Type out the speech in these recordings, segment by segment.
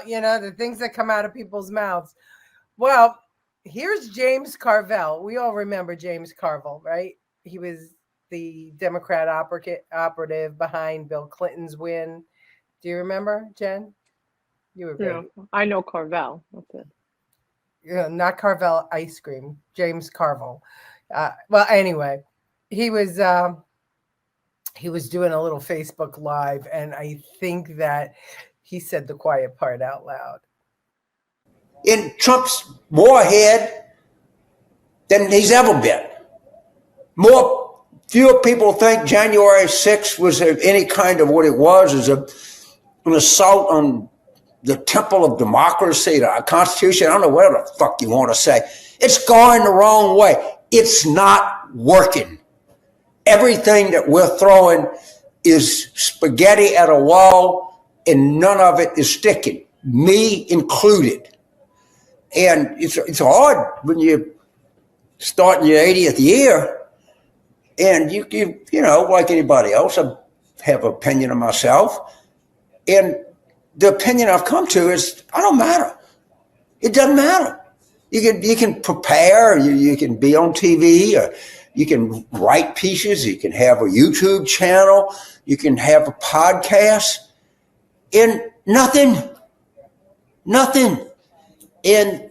Yeah, well, the things that come out of people's mouths. Well, here's James Carville. We all remember James Carville, right? He was the Democrat operative behind Bill Clinton's win. Do you remember, Jen? You were Yeah, I know Carville. That's it. Not Carvel ice cream. James Carville. Well, anyway, he was doing a little Facebook Live, and I think that he said the quiet part out loud. In Trump's more ahead than he's ever been. Fewer people think January 6th was any kind of what it was, as an assault on the temple of democracy, the Constitution. I don't know what the fuck you want to say. It's going the wrong way. It's not working. Everything that we're throwing is spaghetti at a wall, and none of it is sticking, me included. And it's hard when you start in your 80th year, and you like anybody else, I have an opinion of myself, and the opinion I've come to is I don't matter. It doesn't matter. You can prepare, you can be on TV, or you can write pieces, you can have a YouTube channel, you can have a podcast, and nothing. And,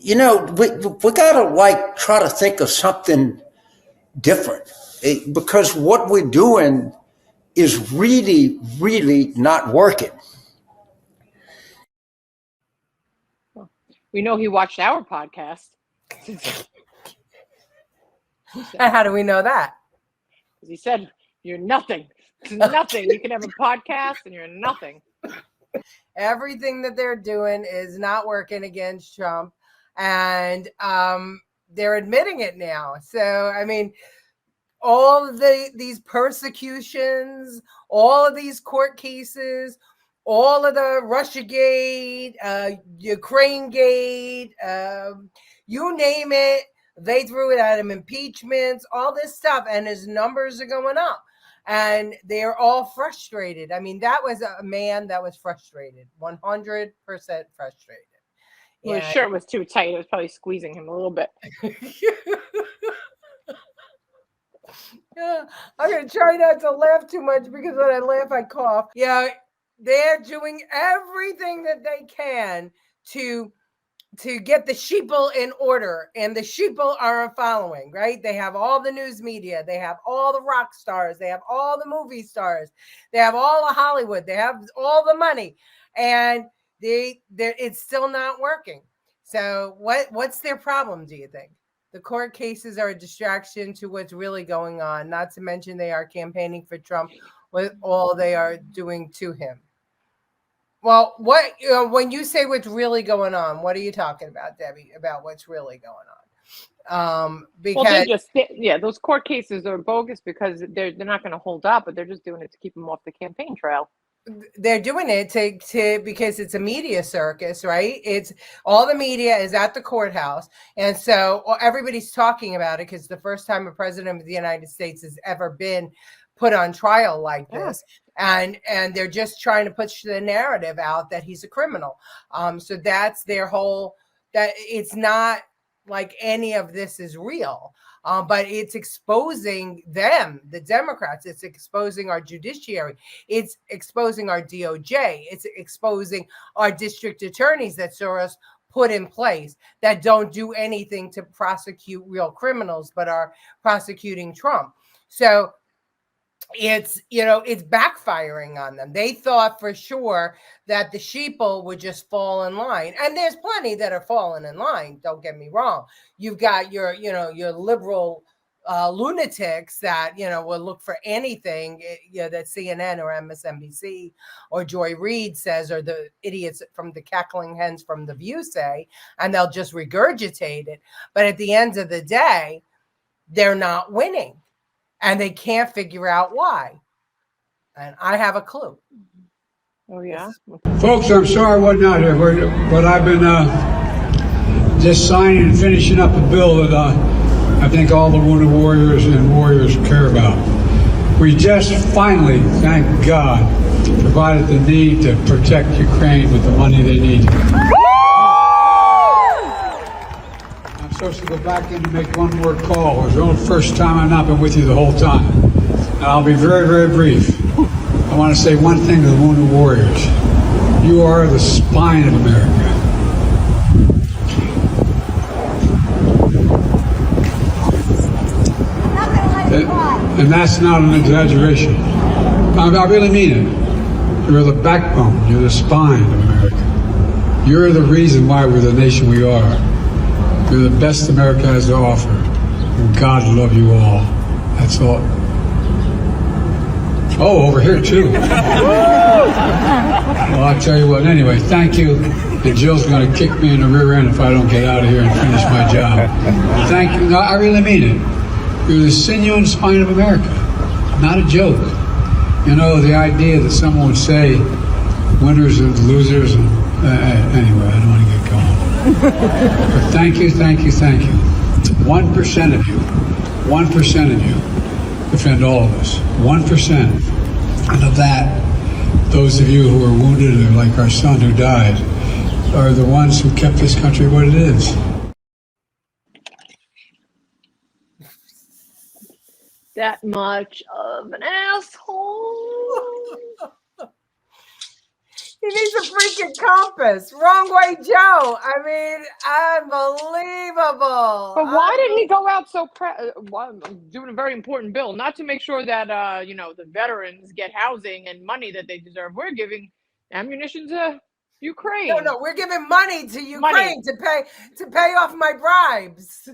we got to try to think of something different, because what we're doing is really, really not working. We know he watched our podcast. And how do we know that? Because he said, you're nothing. Nothing. You can have a podcast and you're nothing. Everything that they're doing is not working against Trump. And they're admitting it now. So, I mean, all of these persecutions, all of these court cases, all of the Russiagate, Ukrainegate, you name it, they threw it at him, impeachments, all this stuff, and his numbers are going up. And they're all frustrated. I mean, that was a man that was frustrated, 100% frustrated. Well, his shirt was too tight. It was probably squeezing him a little bit. Yeah, I'm going to try not to laugh too much, because when I laugh, I cough. Yeah, they're doing everything that they can to get the sheeple in order, and the sheeple are following, right? They have all the news media, they have all the rock stars, they have all the movie stars, they have all of Hollywood, they have all the money, and it's still not working. So what's their problem, do you think? The court cases are a distraction to what's really going on, not to mention they are campaigning for Trump with all they are doing to him. Well, when you say what's really going on, what are you talking about, Debbie, about what's really going on? Because those court cases are bogus because they're not going to hold up, but they're just doing it to keep them off the campaign trail. They're doing it to because it's a media circus, right? It's all the media is at the courthouse, and so everybody's talking about it because the first time a president of the United States has ever been put on trial like this, and they're just trying to push the narrative out that he's a criminal. So that's their whole, that it's not like any of this is real. But it's exposing them, the Democrats. It's exposing our judiciary. It's exposing our DOJ. It's exposing our district attorneys that Soros put in place that don't do anything to prosecute real criminals, but are prosecuting Trump. So it's backfiring on them. They thought for sure that the sheeple would just fall in line, and there's plenty that are falling in line, don't get me wrong. You've got your liberal lunatics that will look for anything that CNN or MSNBC or Joy Reid says, or the idiots from the cackling hens from The View say, and they'll just regurgitate it. But at the end of the day, they're not winning. And they can't figure out why. And I have a clue. Oh, yeah? Folks, I'm sorry I wasn't out here, but I've been just signing and finishing up a bill that I think all the wounded warriors and warriors care about. We just finally, thank God, provided the need to protect Ukraine with the money they need. I'm supposed to go back in and make one more call. It was the only first time I've not been with you the whole time. And I'll be very, very brief. I want to say one thing to the wounded warriors. You are the spine of America. And that's not an exaggeration. I really mean it. You're the backbone. You're the spine of America. You're the reason why we're the nation we are. You're the best America has to offer. And God love you all. That's all. Oh, over here too. Well, I'll tell you what. Anyway, thank you. And Jill's going to kick me in the rear end if I don't get out of here and finish my job. Thank you. No, I really mean it. You're the sinew and spine of America. Not a joke. You know, the idea that someone would say winners and losers. And, anyway, I don't want to get going. But thank you, thank you, thank you. 1% of you, 1% of you defend all of us. 1%. And of that, those of you who are wounded, or like our son who died, are the ones who kept this country what it is. That much of an asshole. He needs a freaking compass. Wrong way, Joe. I mean, unbelievable. But why didn't he go out so doing a very important bill, not to make sure that the veterans get housing and money that they deserve? We're giving ammunition to Ukraine. No, we're giving money to Ukraine to pay off my bribes.